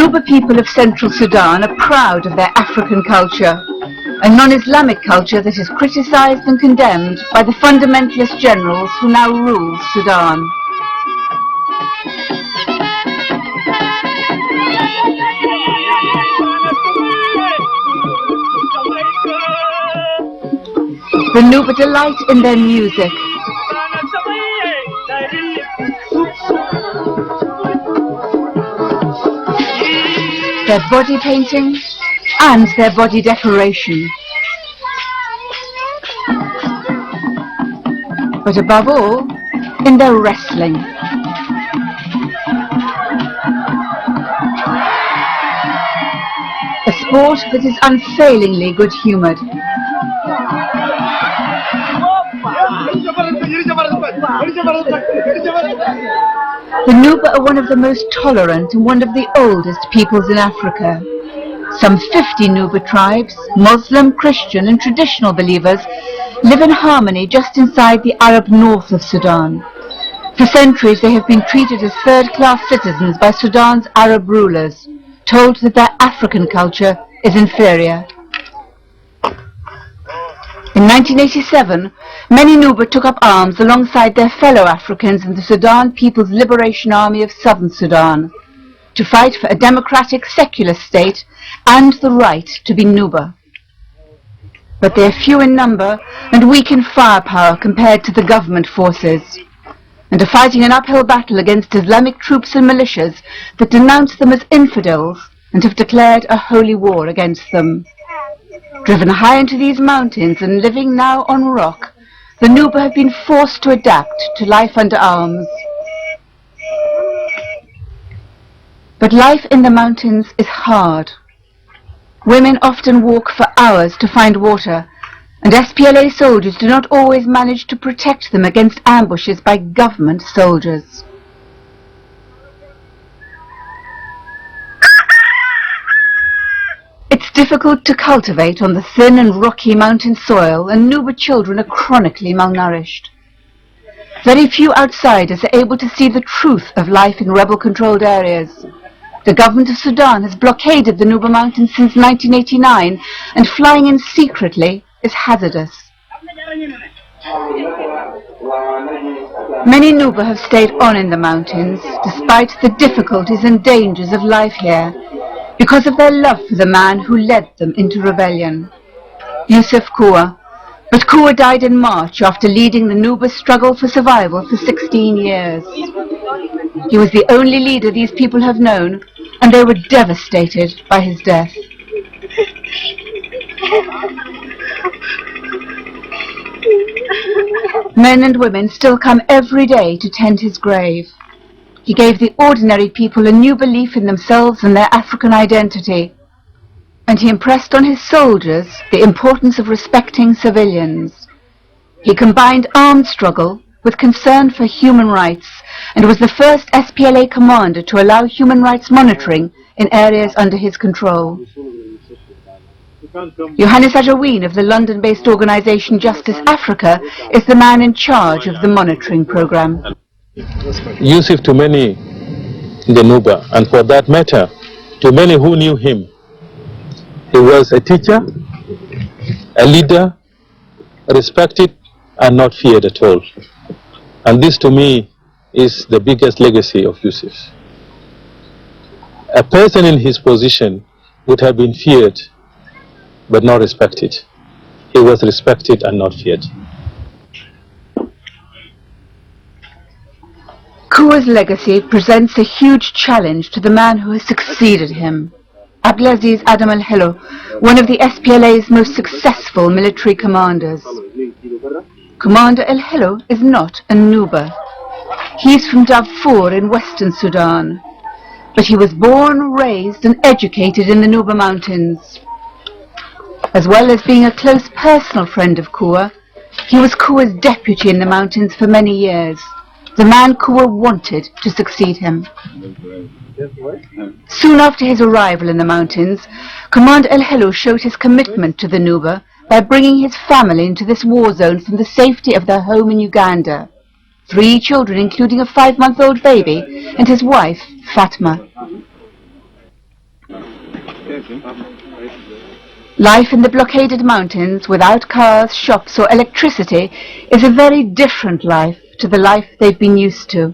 Nuba people of central Sudan are proud of their African culture, a non-Islamic culture that is criticized and condemned by the fundamentalist generals who now rule Sudan. The Nuba delight in their music. Their body painting and their body decoration. But above all, in their wrestling. A sport that is unfailingly good-humoured. The Nuba are one of the most tolerant and one of the oldest peoples in Africa. Some 50 Nuba tribes, Muslim, Christian and traditional believers, live in harmony just inside the Arab north of Sudan. For centuries they have been treated as third-class citizens by Sudan's Arab rulers, told that their African culture is inferior. In 1987, many Nuba took up arms alongside their fellow Africans in the Sudan People's Liberation Army of Southern Sudan to fight for a democratic, secular state and the right to be Nuba. But they are few in number and weak in firepower compared to the government forces, and are fighting an uphill battle against Islamic troops and militias that denounce them as infidels and have declared a holy war against them. Driven high into these mountains and living now on rock, the Nuba have been forced to adapt to life under arms. But life in the mountains is hard. Women often walk for hours to find water, and SPLA soldiers do not always manage to protect them against ambushes by government soldiers. It's difficult to cultivate on the thin and rocky mountain soil, and Nuba children are chronically malnourished. Very few outsiders are able to see the truth of life in rebel-controlled areas. The government of Sudan has blockaded the Nuba Mountains since 1989, and flying in secretly is hazardous. Many Nuba have stayed on in the mountains, despite the difficulties and dangers of life here, because of their love for the man who led them into rebellion, Yusuf Kua. But Kua died in March after leading the Nuba struggle for survival for 16 years. He was the only leader these people have known, and they were devastated by his death. Men and women still come every day to tend his grave. He gave the ordinary people a new belief in themselves and their African identity, and he impressed on his soldiers the importance of respecting civilians. He combined armed struggle with concern for human rights, and was the first SPLA commander to allow human rights monitoring in areas under his control. Johannes Ajawin of the London-based organisation Justice Africa is the man in charge of the monitoring programme. Yusuf, to many in the Nuba, and for that matter, to many who knew him, he was a teacher, a leader, respected and not feared at all. And this to me is the biggest legacy of Yusuf. A person in his position would have been feared but not respected. He was respected and not feared. Kua's legacy presents a huge challenge to the man who has succeeded him, Abdelaziz Adam El-Hello, one of the SPLA's most successful military commanders. Commander El-Hello is not a Nuba. He is from Darfur in western Sudan, but he was born, raised and educated in the Nuba Mountains. As well as being a close personal friend of Kua, he was Kua's deputy in the mountains for many years, the man Kua wanted to succeed him. Soon after his arrival in the mountains, Commander El-Hello showed his commitment to the Nuba by bringing his family into this war zone from the safety of their home in Uganda. 3 children, including a 5-month-old baby, and his wife, Fatma. Life in the blockaded mountains without cars, shops or electricity is a very different life to the life they've been used to.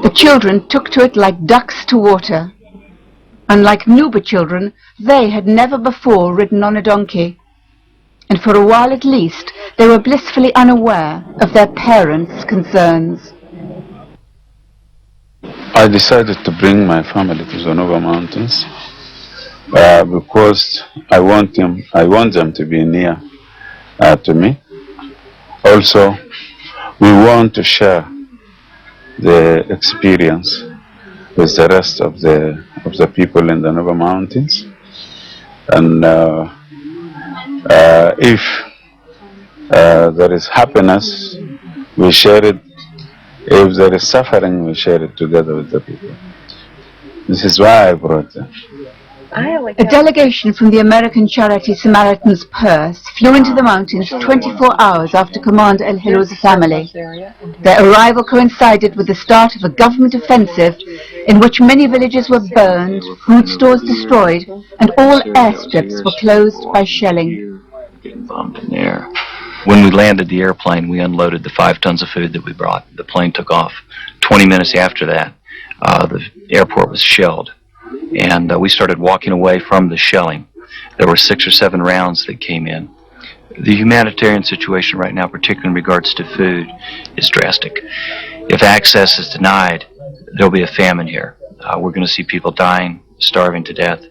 The children took to it like ducks to water. Unlike Nuba children, they had never before ridden on a donkey. And for a while at least, they were blissfully unaware of their parents' concerns. I decided to bring my family to the Nuba Mountains because I want them to be near to me. Also, we want to share the experience with the rest of the people in the Nuba Mountains, and if there is happiness, we share it. If there is suffering, we share it together with the people. This is why I brought them. A delegation from the American charity Samaritan's Purse flew into the mountains 24 hours after Commander El Hilou's family. Their arrival coincided with the start of a government offensive in which many villages were burned, food stores destroyed, and all airstrips were closed by shelling. Getting bombed in the air. When we landed the airplane, we unloaded the 5 tons of food that we brought. The plane took off. 20 minutes after that, the airport was shelled. And we started walking away from the shelling. There were 6 or 7 rounds that came in. The humanitarian situation right now, particularly in regards to food, is drastic. If access is denied, there'll be a famine here. We're going to see people dying, starving to death.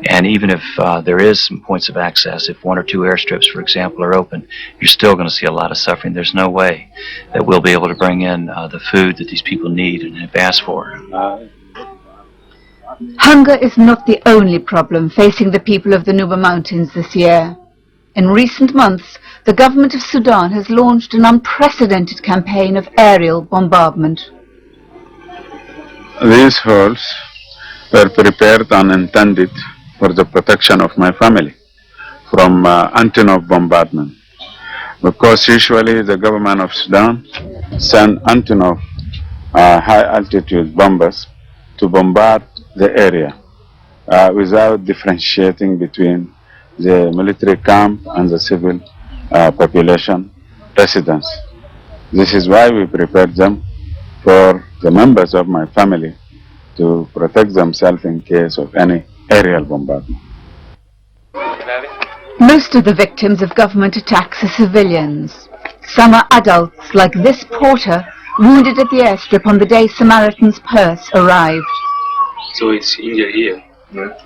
And even if there is some points of access, if 1 or 2 airstrips, for example, are open, you're still going to see a lot of suffering. There's no way that we'll be able to bring in the food that these people need and have asked for. Hunger is not the only problem facing the people of the Nuba Mountains this year. In recent months, the government of Sudan has launched an unprecedented campaign of aerial bombardment. These halls were prepared and intended for the protection of my family from anti-NOV bombardment, because usually the government of Sudan send anti-NOV high-altitude bombers to bombard the area without differentiating between the military camp and the civil population residents. This is why we prepared them for the members of my family to protect themselves in case of any aerial bombardment. Most of the victims of government attacks are civilians. Some are adults, like this porter, wounded at the airstrip on the day Samaritan's Purse arrived. So it's India here,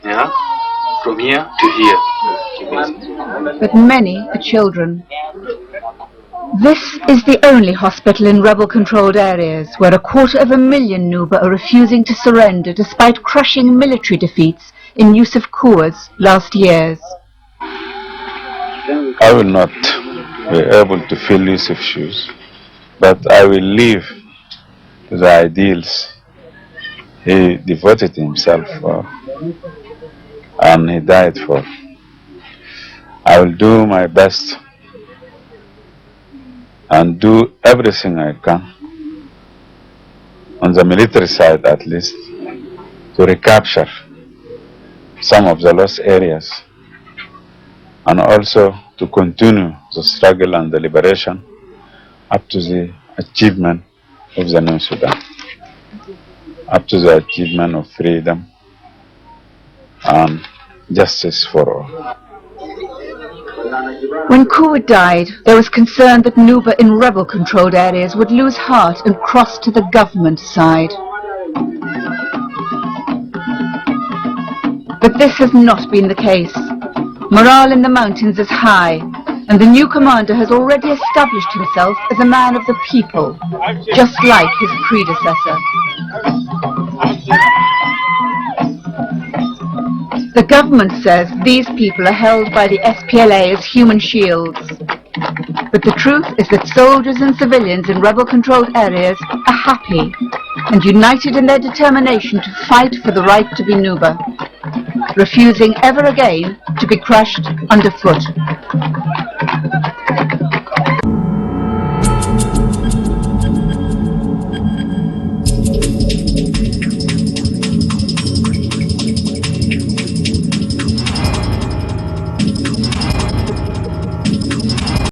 yeah? From here to here. But many are children. This is the only hospital in rebel-controlled areas where 250,000 Nuba are refusing to surrender despite crushing military defeats in Yusuf Koua's last years. I will not be able to fill Yusuf's shoes, but I will live the ideals he devoted himself for and he died for. I will do my best and do everything I can, on the military side at least, to recapture some of the lost areas and also to continue the struggle and the liberation up to the achievement of the new Sudan, up to the achievement of freedom and justice for all. When Kouat died, there was concern that Nuba in rebel-controlled areas would lose heart and cross to the government side. But this has not been the case. Morale in the mountains is high, and the new commander has already established himself as a man of the people, just like his predecessor. The government says these people are held by the SPLA as human shields. But the truth is that soldiers and civilians in rebel-controlled areas are happy and united in their determination to fight for the right to be Nuba, refusing ever again to be crushed underfoot.